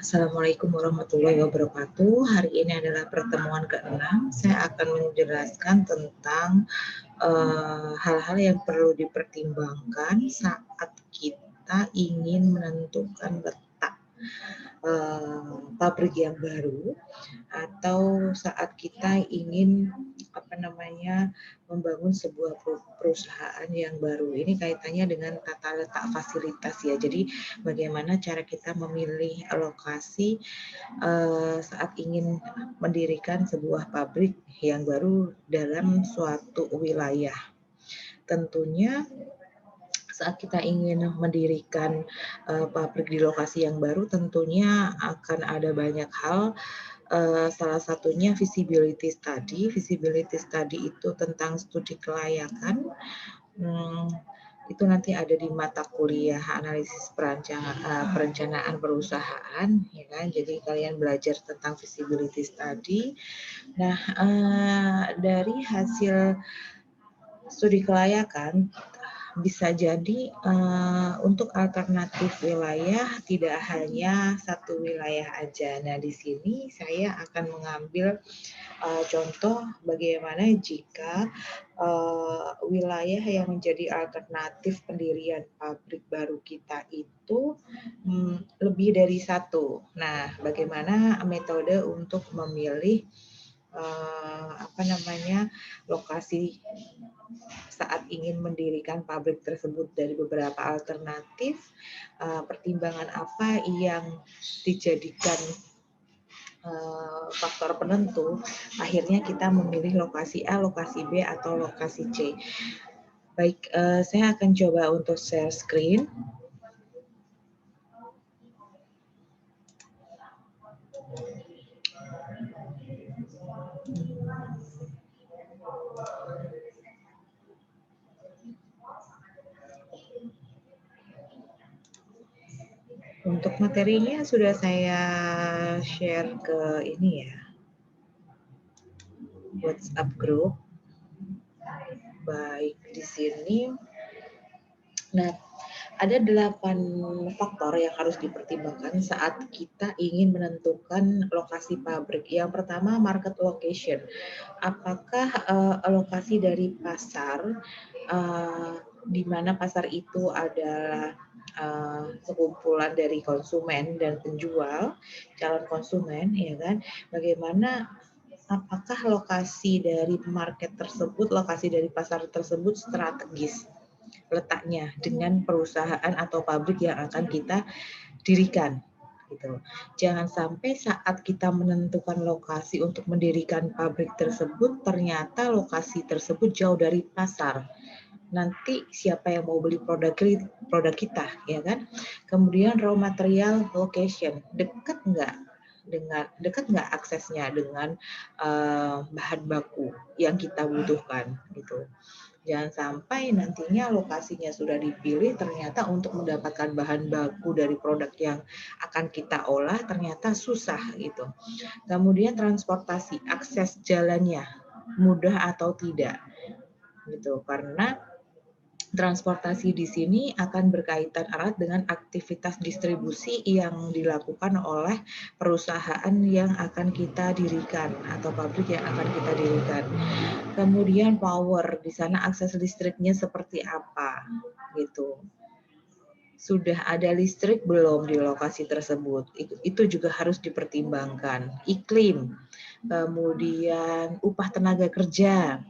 Assalamualaikum warahmatullahi wabarakatuh. Hari ini adalah pertemuan ke-6. Saya akan menjelaskan tentang hal-hal yang perlu dipertimbangkan saat kita ingin menentukan letak pabrik yang baru atau saat kita ingin membangun sebuah perusahaan yang baru. Ini kaitannya dengan tata letak fasilitas ya. Jadi bagaimana cara kita memilih lokasi saat ingin mendirikan sebuah pabrik yang baru dalam suatu wilayah. Tentunya saat kita ingin mendirikan pabrik di lokasi yang baru, tentunya akan ada banyak hal. Salah satunya feasibility study. Feasibility study itu tentang studi kelayakan. Itu nanti ada di mata kuliah analisis perencanaan perusahaan, ya kan? Jadi kalian belajar tentang feasibility study. Nah, dari hasil studi kelayakan bisa jadi untuk alternatif wilayah tidak hanya satu wilayah aja. Nah, di sini saya akan mengambil contoh bagaimana jika wilayah yang menjadi alternatif pendirian pabrik baru kita itu lebih dari satu. Nah, bagaimana metode untuk memilih lokasi saat ingin mendirikan pabrik tersebut dari beberapa alternatif, pertimbangan apa yang dijadikan faktor penentu, akhirnya kita memilih lokasi A, lokasi B, atau lokasi C. Baik, saya akan coba untuk share screen. Untuk materinya sudah saya share ke ini ya, WhatsApp group. Baik, di sini. Nah, ada 8 faktor yang harus dipertimbangkan saat kita ingin menentukan lokasi pabrik. Yang pertama, market location. Apakah lokasi dari pasar, di mana pasar itu adalah sekumpulan dari konsumen dan penjual, calon konsumen, ya kan? Bagaimana apakah lokasi dari market tersebut, lokasi dari pasar tersebut strategis letaknya dengan perusahaan atau pabrik yang akan kita dirikan, gitu. Jangan sampai saat kita menentukan lokasi untuk mendirikan pabrik tersebut, ternyata lokasi tersebut jauh dari pasar. Nanti siapa yang mau beli produk kita, ya kan? Kemudian raw material location, dekat nggak aksesnya dengan bahan baku yang kita butuhkan, gitu. Jangan sampai nantinya lokasinya sudah dipilih, ternyata untuk mendapatkan bahan baku dari produk yang akan kita olah ternyata susah, gitu. Kemudian transportasi, akses jalannya mudah atau tidak, gitu. Karena transportasi di sini akan berkaitan erat dengan aktivitas distribusi yang dilakukan oleh perusahaan yang akan kita dirikan atau pabrik yang akan kita dirikan. Kemudian power, di sana akses listriknya seperti apa, gitu. Sudah ada listrik belum di lokasi tersebut? Itu juga harus dipertimbangkan. Iklim, kemudian upah tenaga kerja,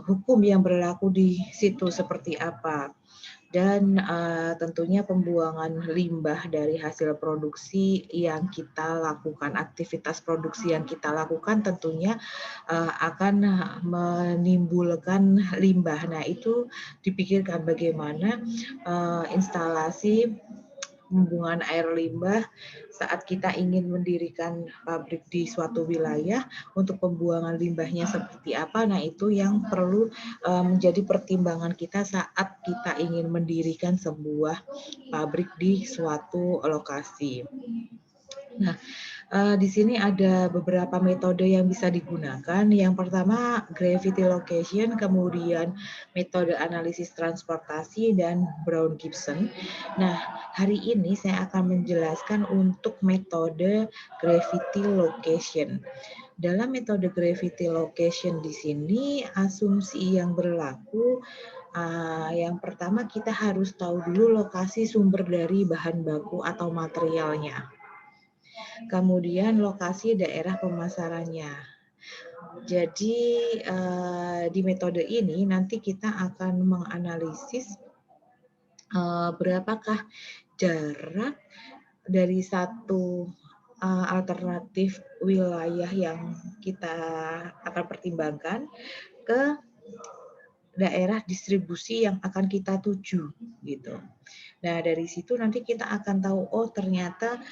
hukum yang berlaku di situ seperti apa, dan tentunya pembuangan limbah dari hasil produksi yang kita lakukan, aktivitas produksi yang kita lakukan tentunya akan menimbulkan limbah. Nah, itu dipikirkan bagaimana instalasi pembuangan air limbah saat kita ingin mendirikan pabrik di suatu wilayah, untuk pembuangan limbahnya seperti apa. Nah, itu yang perlu menjadi pertimbangan kita saat kita ingin mendirikan sebuah pabrik di suatu lokasi. Nah, di sini ada beberapa metode yang bisa digunakan. Yang pertama gravity location, kemudian metode analisis transportasi, dan Brown-Gibson. Nah, hari ini saya akan menjelaskan untuk metode gravity location. Dalam metode gravity location di sini, asumsi yang berlaku, yang pertama kita harus tahu dulu lokasi sumber dari bahan baku atau materialnya. Kemudian lokasi daerah pemasarannya. Jadi di metode ini nanti kita akan menganalisis berapakah jarak dari satu alternatif wilayah yang kita akan pertimbangkan ke daerah distribusi yang akan kita tuju gitu. Nah, dari situ nanti kita akan tahu, oh ternyata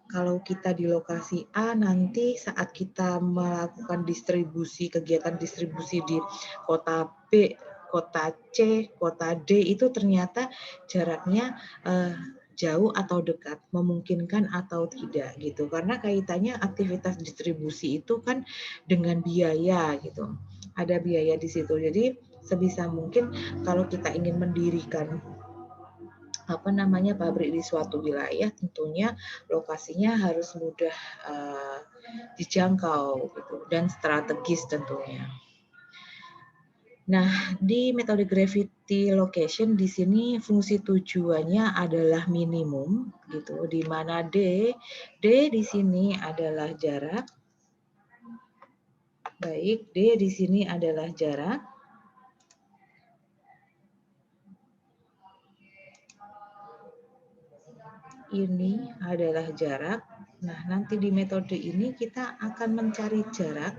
kalau kita di lokasi A, nanti saat kita melakukan distribusi, kegiatan distribusi di kota B, kota C, kota D, itu ternyata jaraknya jauh atau dekat, memungkinkan atau tidak gitu. Karena kaitannya aktivitas distribusi itu kan dengan biaya gitu. Ada biaya di situ. Jadi sebisa mungkin kalau kita ingin mendirikan pabrik di suatu wilayah, tentunya lokasinya harus mudah dijangkau gitu, dan strategis tentunya. Nah, di metode gravity location di sini fungsi tujuannya adalah minimum gitu, di mana D di sini adalah jarak. Baik, D di sini adalah jarak. Ini adalah jarak. Nah, nanti di metode ini kita akan mencari jarak,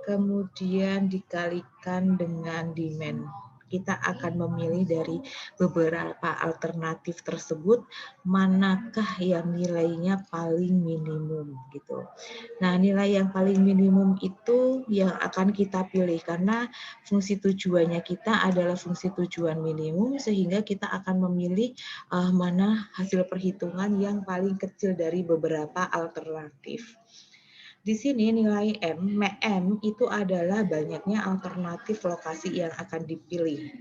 kemudian dikalikan dengan demand. Kita akan memilih dari beberapa alternatif tersebut, manakah yang nilainya paling minimum gitu. Nah, nilai yang paling minimum itu yang akan kita pilih karena fungsi tujuannya kita adalah fungsi tujuan minimum, sehingga kita akan memilih mana hasil perhitungan yang paling kecil dari beberapa alternatif. Di sini nilai M itu adalah banyaknya alternatif lokasi yang akan dipilih.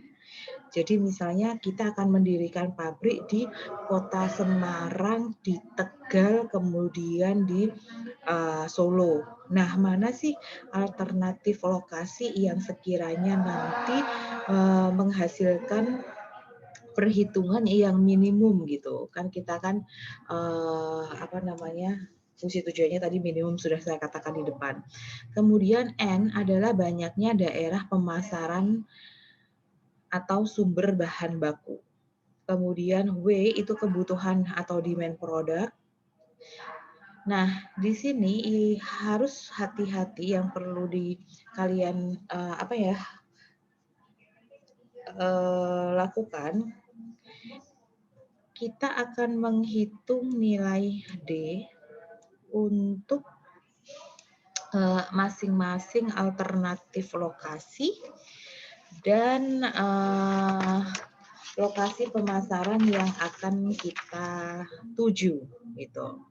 Jadi misalnya kita akan mendirikan pabrik di kota Semarang, di Tegal, kemudian di Solo. Nah, mana sih alternatif lokasi yang sekiranya nanti menghasilkan perhitungan yang minimum gitu. Kan kita kan fungsi tujuannya tadi minimum sudah saya katakan di depan. Kemudian N adalah banyaknya daerah pemasaran atau sumber bahan baku. Kemudian W itu kebutuhan atau demand produk. Nah, di sini harus hati-hati, yang perlu di kalian lakukan. Kita akan menghitung nilai D untuk masing-masing alternatif lokasi dan lokasi pemasaran yang akan kita tuju gitu.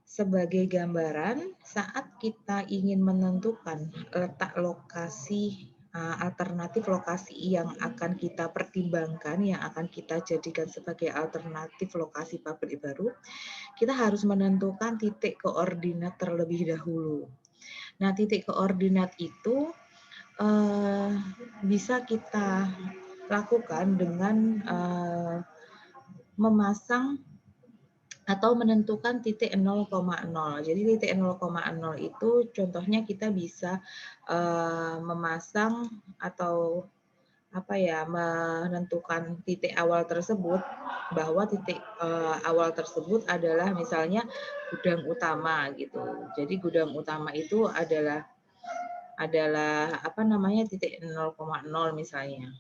Sebagai gambaran, saat kita ingin menentukan letak lokasi alternatif lokasi yang akan kita pertimbangkan, yang akan kita jadikan sebagai alternatif lokasi pabrik baru, kita harus menentukan titik koordinat terlebih dahulu. Nah, titik koordinat itu bisa kita lakukan dengan memasang atau menentukan titik 0,0. Jadi titik 0,0 itu contohnya kita bisa memasang atau menentukan titik awal tersebut, bahwa titik awal tersebut adalah misalnya gudang utama gitu. Jadi gudang utama itu adalah titik 0,0 misalnya.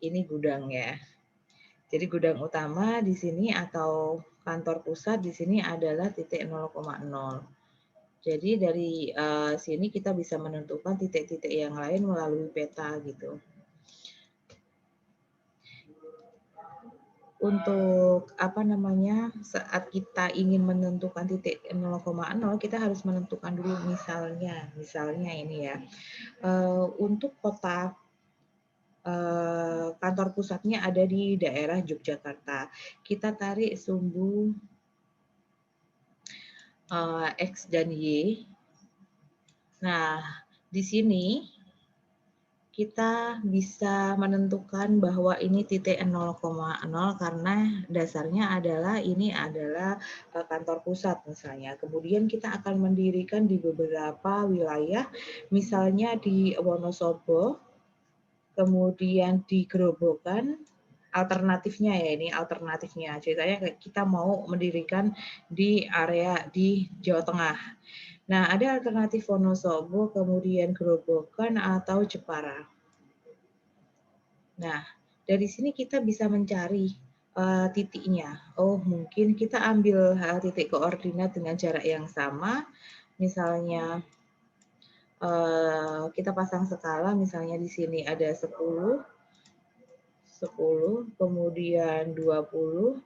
Ini gudang ya. Jadi gudang utama di sini atau kantor pusat di sini adalah titik 0,0. Jadi dari sini kita bisa menentukan titik-titik yang lain melalui peta gitu. untuk apa namanya, saat kita ingin menentukan titik 0,0 kita harus menentukan dulu misalnya ini ya, untuk kota kantor pusatnya ada di daerah Yogyakarta. Kita tarik sumbu X dan Y. Nah, di sini kita bisa menentukan bahwa ini titik 0,0 karena dasarnya adalah ini adalah kantor pusat misalnya. Kemudian kita akan mendirikan di beberapa wilayah, misalnya di Wonosobo, kemudian di Grobogan, alternatifnya ya ini alternatifnya. Ceritanya kita mau mendirikan di area di Jawa Tengah. Nah, ada alternatif Wonosobo, kemudian Grobogan atau Jepara. Nah, dari sini kita bisa mencari titiknya. Oh, mungkin kita ambil titik koordinat dengan jarak yang sama. Misalnya kita pasang skala, misalnya di sini ada 10, kemudian 20,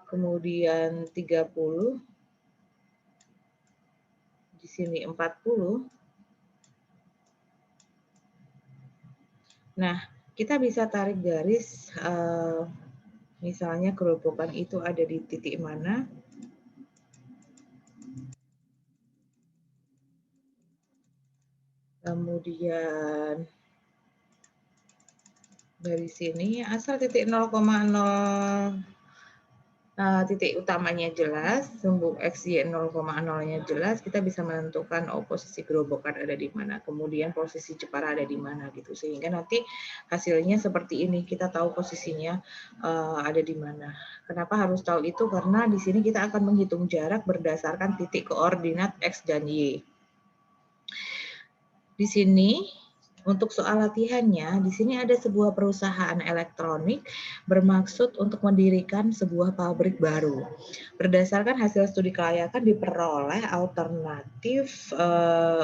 kemudian 30, di sini 40. Nah, kita bisa tarik garis, misalnya Grobogan itu ada di titik mana. Kemudian dari sini asal titik 0,0 titik utamanya jelas, sumbu XY 0,0-nya jelas, kita bisa menentukan posisi Grobogan ada di mana, kemudian posisi Jepara ada di mana gitu, sehingga nanti hasilnya seperti ini, kita tahu posisinya ada di mana. Kenapa harus tahu itu? Karena di sini kita akan menghitung jarak berdasarkan titik koordinat X dan Y. Di sini untuk soal latihannya, di sini ada sebuah perusahaan elektronik bermaksud untuk mendirikan sebuah pabrik baru. Berdasarkan hasil studi kelayakan diperoleh alternatif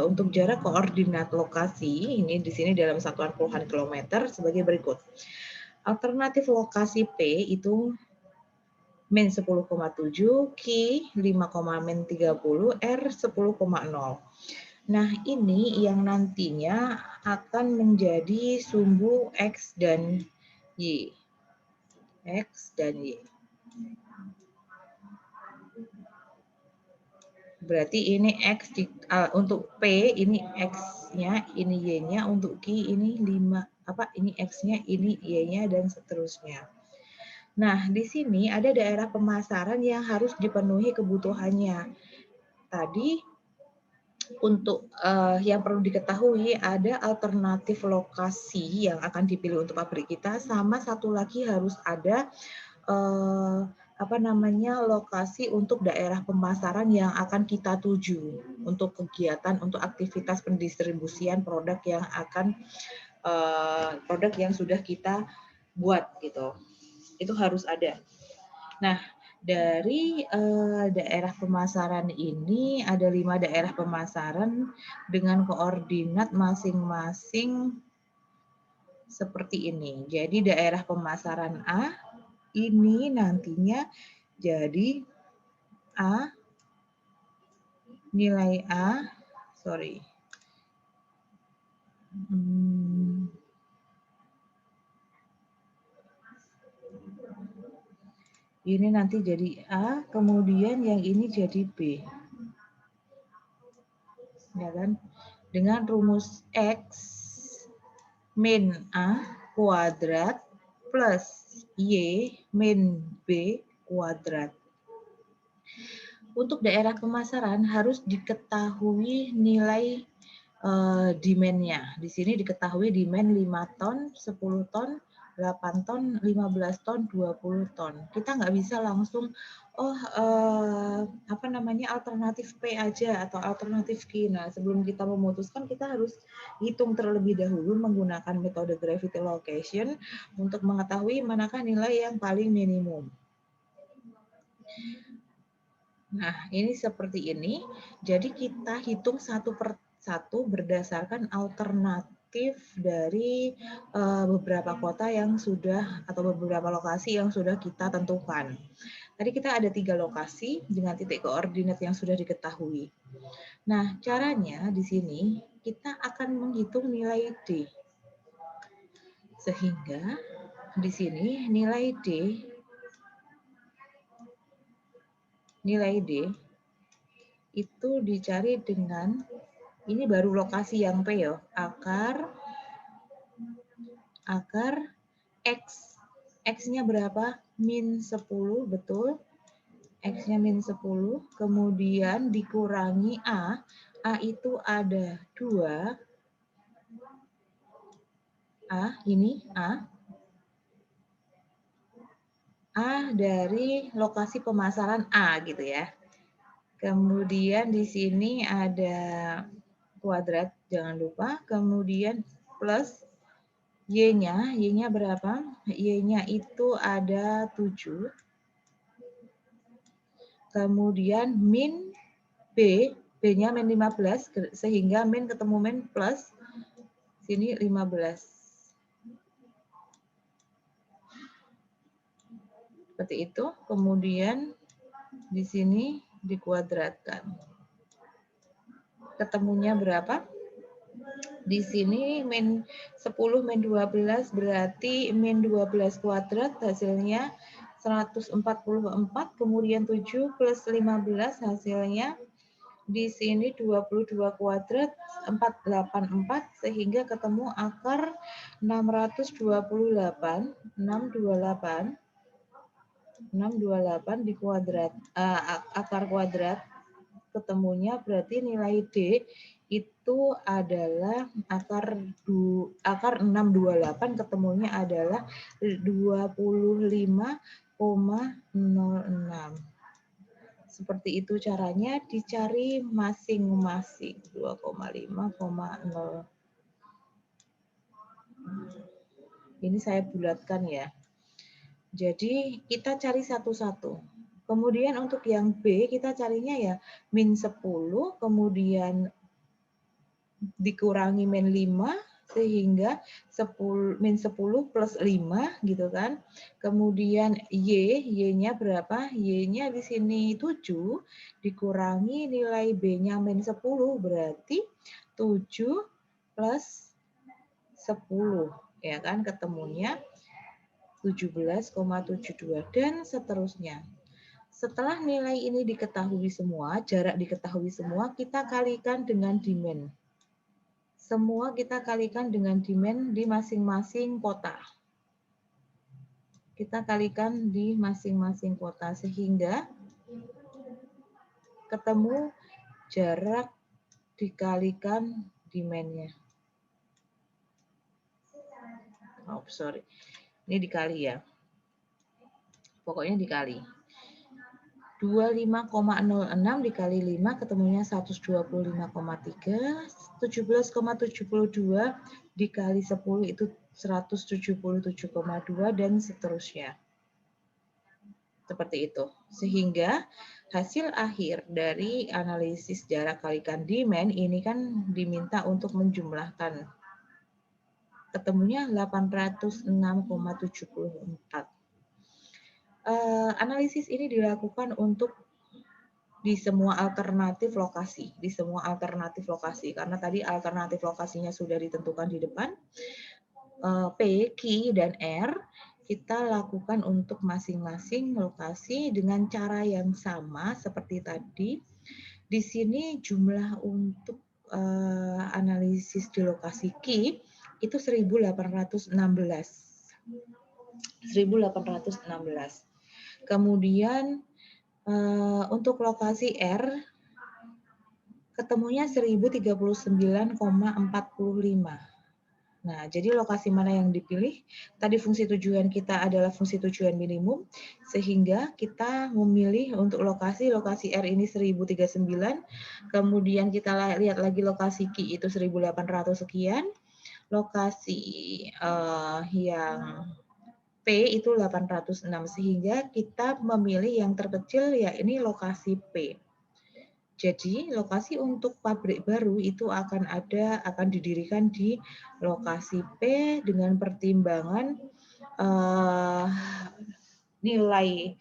untuk jarak koordinat lokasi, ini di sini dalam satuan puluhan kilometer sebagai berikut. Alternatif lokasi P itu min 10,7, Q 5,-30, R 10,0. Nah, ini yang nantinya akan menjadi sumbu X dan Y. X dan Y. Berarti ini X untuk P ini X-nya, ini Y-nya, untuk Q ini 5, ini X-nya, ini Y-nya dan seterusnya. Nah, di sini ada daerah pemasaran yang harus dipenuhi kebutuhannya. Tadi untuk yang perlu diketahui ada alternatif lokasi yang akan dipilih untuk pabrik kita, sama satu lagi harus ada lokasi untuk daerah pemasaran yang akan kita tuju untuk kegiatan, untuk aktivitas pendistribusian produk yang akan produk yang sudah kita buat gitu. Itu harus ada. Nah, dari daerah pemasaran ini ada 5 daerah pemasaran dengan koordinat masing-masing seperti ini. Jadi daerah pemasaran A ini nantinya jadi A, nilai A, ini nanti jadi A, kemudian yang ini jadi B. Ya kan? Dengan rumus X min A kuadrat plus Y min B kuadrat. Untuk daerah pemasaran harus diketahui nilai demand-nya. Di sini diketahui demand 5 ton, 10 ton, 8 ton, 15 ton, 20 ton. Kita nggak bisa langsung alternatif P aja atau alternatif Q. Nah, sebelum kita memutuskan kita harus hitung terlebih dahulu menggunakan metode gravity location untuk mengetahui manakah nilai yang paling minimum. Nah, ini seperti ini. Jadi kita hitung satu per satu berdasarkan alternatif aktif dari beberapa kota yang sudah atau beberapa lokasi yang sudah kita tentukan. Tadi kita ada 3 lokasi dengan titik koordinat yang sudah diketahui. Nah, caranya di sini kita akan menghitung nilai D. Sehingga di sini nilai D itu dicari dengan, ini baru lokasi yang P ya, akar X. X-nya berapa? Min 10, betul. X-nya min 10, kemudian dikurangi A. A itu ada 2. Ini A. A dari lokasi pemasaran A gitu ya. Kemudian di sini ada kuadrat, jangan lupa. Kemudian plus Y-nya. Y-nya berapa? Y-nya itu ada 7. Kemudian min B. B-nya min 15. Sehingga min ketemu min plus. Sini 15. Seperti itu. Kemudian di sini dikuadratkan. Ketemunya berapa? Di sini min 10 min 12 berarti min 12 kuadrat hasilnya 144, kemudian 7 plus 15 hasilnya di sini 22 kuadrat 484 sehingga ketemu akar 628 dikuadrat akar kuadrat ketemunya berarti nilai D itu adalah akar 628 ketemunya adalah 25,06. Seperti itu caranya, dicari masing-masing 2,5,0. Ini saya bulatkan ya. Jadi kita cari satu-satu. Kemudian untuk yang B kita carinya ya min 10, kemudian dikurangi min 5 sehingga min 10 plus 5 gitu kan. Kemudian Y-nya berapa? Y-nya di sini 7 dikurangi nilai B-nya min 10 berarti 7 plus 10 ya kan, ketemunya 17,72 dan seterusnya. Setelah nilai ini diketahui semua, jarak diketahui semua, kita kalikan dengan demand. Semua kita kalikan dengan demand di masing-masing kota. Kita kalikan di masing-masing kota sehingga ketemu jarak dikalikan demand-nya. Oh, sorry. Ini dikali ya. Pokoknya dikali. 25,06 dikali 5 ketemunya 125,3, 17,72 dikali 10 itu 177,2 dan seterusnya. Seperti itu. Sehingga hasil akhir dari analisis jarak kalikan demand ini kan diminta untuk menjumlahkan. Ketemunya 806,74. Analisis ini dilakukan untuk di semua alternatif lokasi, karena tadi alternatif lokasinya sudah ditentukan di depan. P, Q, dan R kita lakukan untuk masing-masing lokasi dengan cara yang sama seperti tadi. Di sini jumlah untuk analisis di lokasi Q itu 1816. Kemudian untuk lokasi R ketemunya 1039,45. Nah, jadi lokasi mana yang dipilih? Tadi fungsi tujuan kita adalah fungsi tujuan minimum, sehingga kita memilih untuk lokasi R ini 1039, kemudian kita lihat lagi lokasi Q itu 1800 sekian, lokasi yang P itu 806, sehingga kita memilih yang terkecil ya ini lokasi P. Jadi lokasi untuk pabrik baru itu akan didirikan di lokasi P dengan pertimbangan eh, nilai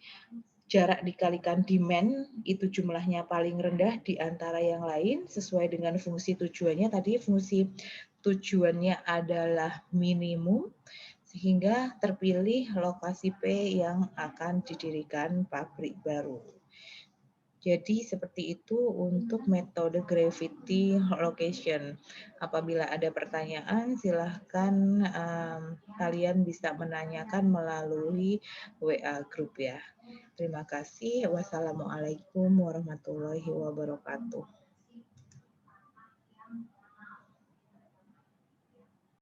jarak dikalikan demand itu jumlahnya paling rendah di antara yang lain sesuai dengan fungsi tujuannya. Tadi fungsi tujuannya adalah minimum sehingga terpilih lokasi P yang akan didirikan pabrik baru. Jadi seperti itu untuk metode gravity location. Apabila ada pertanyaan, silahkan kalian bisa menanyakan melalui WA group ya. Terima kasih. Wassalamualaikum warahmatullahi wabarakatuh.